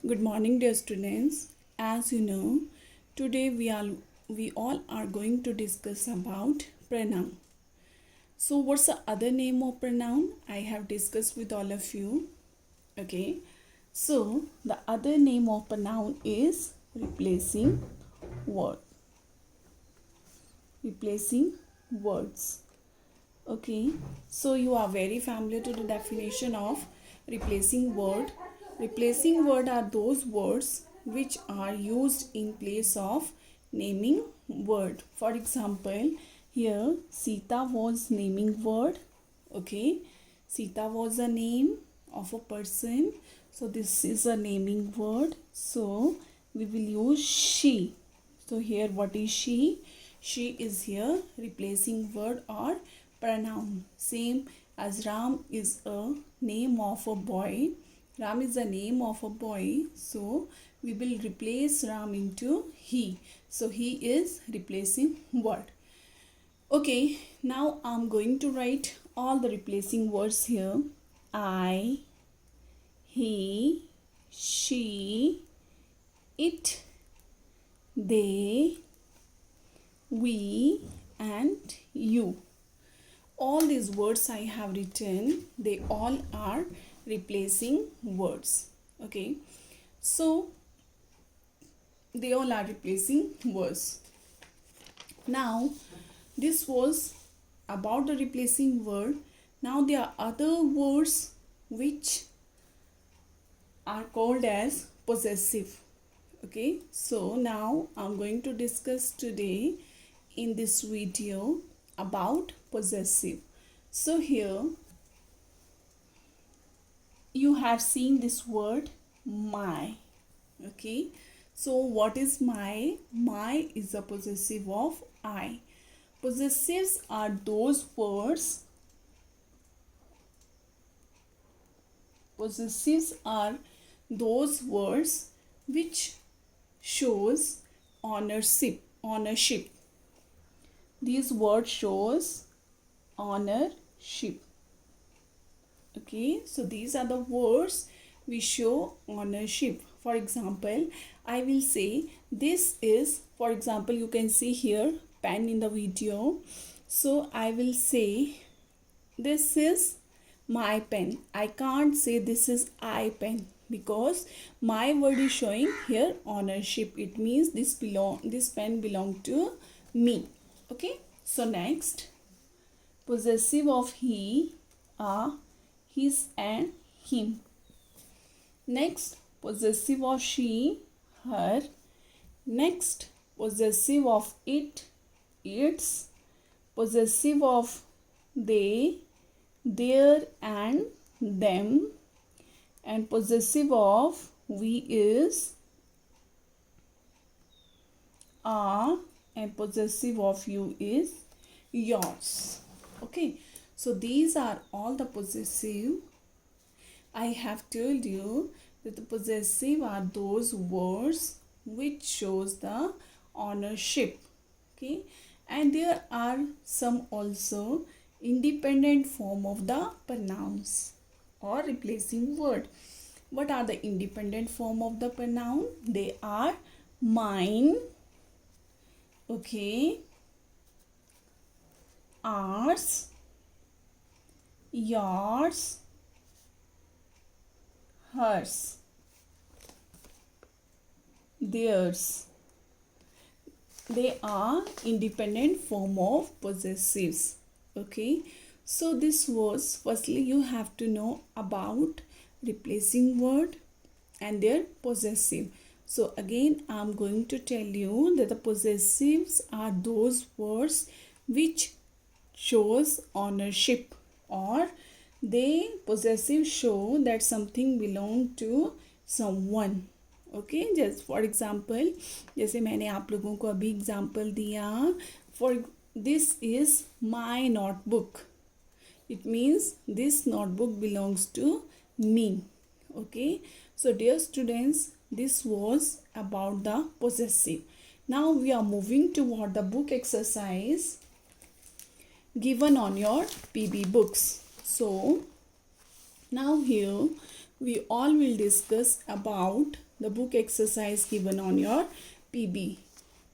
Good morning, dear students. As you know, today we all are going to discuss about pronoun. So, what's the other name of pronoun? I have discussed with all of you. Okay. So, the other name of pronoun is replacing word. Replacing words. Okay. So, you are very familiar to the definition of replacing word. Replacing word are those words which are used in place of naming word. For example, here Sita was naming word. Okay, Sita was a name of a person. So this is a naming word. So we will use she. So here what is she? She is here replacing word or pronoun. Same as Ram is a name of a boy. Ram is the name of a boy, so we will replace Ram into he. So he is replacing word. Okay, now I'm going to write all the replacing words here. I, he, she, it, they, we, and you. All these words I have written, they all are replacing words. Okay, so they all are replacing words. Now this was about the replacing word. Now there are other words which are called as possessive. Okay, so now I'm going to discuss today in this video about possessive. So here you have seen this word my. Okay, so what is my? My is a possessive of I. Possessives are those words. Possessives are those words which shows ownership. Ownership. These words shows ownership. Okay, so these are the words we show ownership. For example, I will say this is, for example, you can see here pen in the video. So I will say this is my pen. I can't say this is I pen because my word is showing here ownership. It means this pen belong to me. Okay, so next, possessive of he are his and him. Next, possessive of she, her. Next, possessive of it, its. Possessive of they, their and them. And possessive of we is are, and possessive of you is yours. Okay, so these are all the possessive. I have told you that the possessive are those words which shows the ownership. Okay, and there are some also independent form of the pronouns or replacing word. What are the independent form of the pronoun? They are mine, okay, ours, yours, hers, theirs. They are independent form of possessives. Okay, so this was, firstly you have to know about replacing word and their possessive. So again I'm going to tell you that the possessives are those words which shows ownership, or they possessive show that something belong to someone. Okay, just for example, जैसे मैंने आप लोगों को अभी example दिया, for this is my notebook. It means this notebook belongs to me. Okay, so dear students, this was about the possessive. Now we are moving toward the book exercise given on your PB books. So now here we all will discuss about the book exercise given on your PB.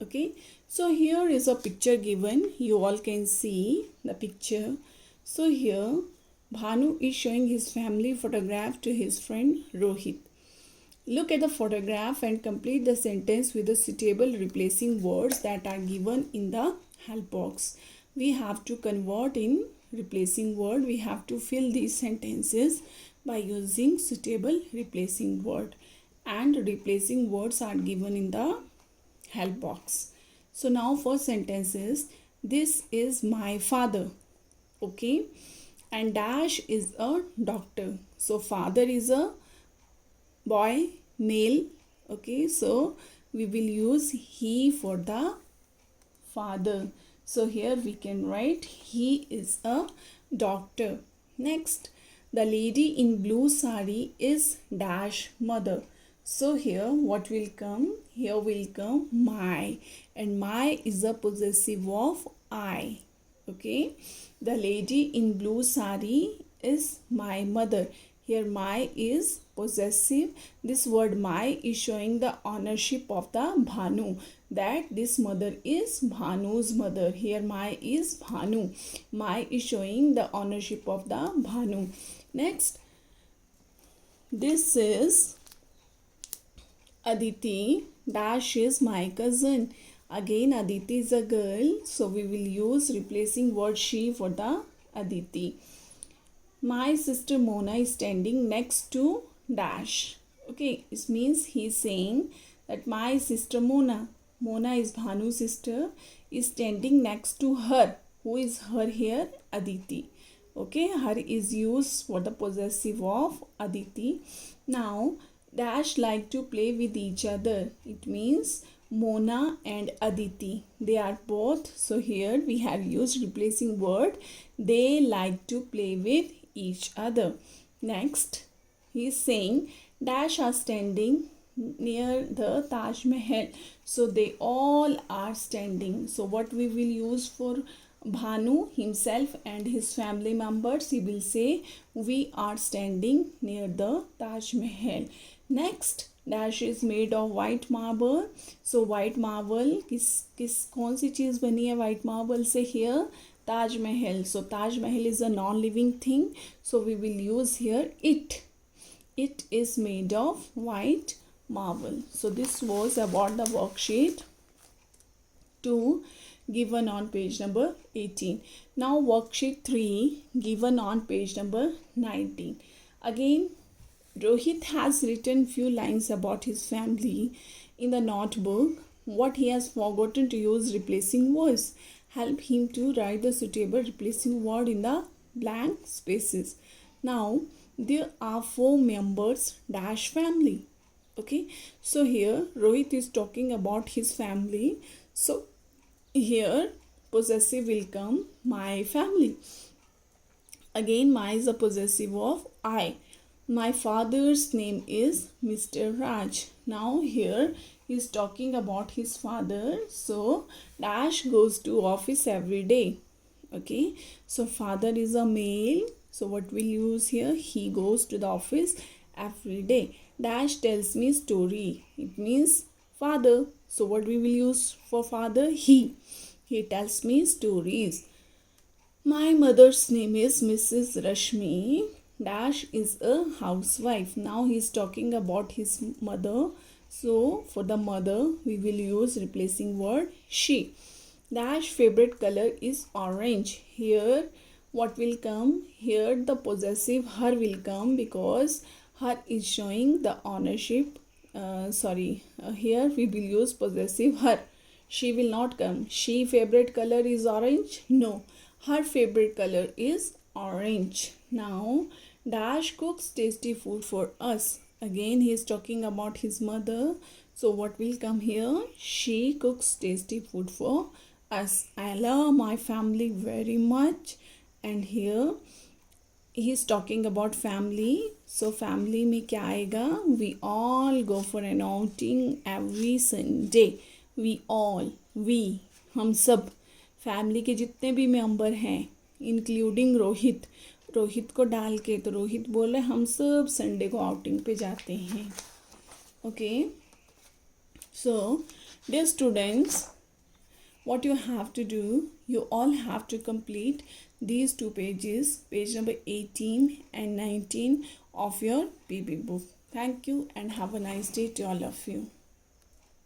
Okay, so here is a picture given. You all can see the picture. So here Bhanu is showing his family photograph to his friend Rohit. Look at the photograph and complete the sentence with the suitable replacing words that are given in the help box. We have to convert in replacing word. We have to fill these sentences by using suitable replacing word, and replacing words are given in the help box. So now for sentences, this is my father. Okay, and dash is a doctor. So father is a boy, male. Okay, so we will use he for the father. So here we can write he is a doctor. Next, the lady in blue sari is dash mother. So here what will come? Here will come my, and my is a possessive of I. Okay, the lady in blue sari is my mother. Here my is possessive. This word my is showing the ownership of the Bhanu, that this mother is Bhanu's mother. Here my is Bhanu. My is showing the ownership of the Bhanu. Next, this is Aditi. Dash is my cousin. Again Aditi is a girl, so we will use replacing word she for the Aditi. My sister Mona is standing next to dash. Okay, it means he is saying that my sister Mona is Bhanu's sister, is standing next to her. Who is her here? Aditi. Okay, her is used for the possessive of Aditi. Now dash like to play with each other. It means Mona and Aditi, they are both. So here we have used replacing word. They like to play with each other. Next, he is saying dash are standing near the Taj Mahal. So they all are standing. So what we will use for Bhanu himself and his family members? He will say we are standing near the Taj Mahal. Next, dash is made of white marble. So white marble कौन सी चीज़ बनी है white marble से? Here Taj Mahal. So Taj Mahal is a non-living thing. So we will use here it. It is made of white marble. So this was about the worksheet 2 given on page number 18. Now worksheet 3 given on page number 19. Again, Rohit has written few lines about his family in the notebook. What he has forgotten to use replacing words. Help him to write the suitable replacing word in the blank spaces. Now there are 4 members dash family. Okay, so here Rohit is talking about his family. So here possessive will come my family. Again my is a possessive of I. My father's name is Mr. Raj. Now here he is talking about his father. So dash goes to office every day. Okay, so father is a male. So what we'll use here? He goes to the office every day. Dash tells me story. It means father. So what we will use for father? He tells me stories. My mother's name is Mrs. Rashmi. Dash is a housewife. Now he is talking about his mother. So for the mother we will use replacing word she. Dash favorite color is orange. Here what will come? Here the possessive her will come because her is showing the ownership. Here we will use possessive her. She will not come. She favorite color is orange? No. Her favorite color is orange. Now dash cooks tasty food for us. Again he is talking about his mother. So what will come here? She cooks tasty food for us. I love my family very much. And here he is talking about family. So family में क्या आएगा? We all go for an outing every Sunday. We all, we, हम सब, family के जितने भी member हैं including Rohit को डाल के, तो रोहित बोले हम सब संडे को आउटिंग पे जाते हैं. Okay, so dear students, what you have to do, you all have to complete these two pages, page number 18 and 19 of your PB book. Thank you and have a nice day to all of you.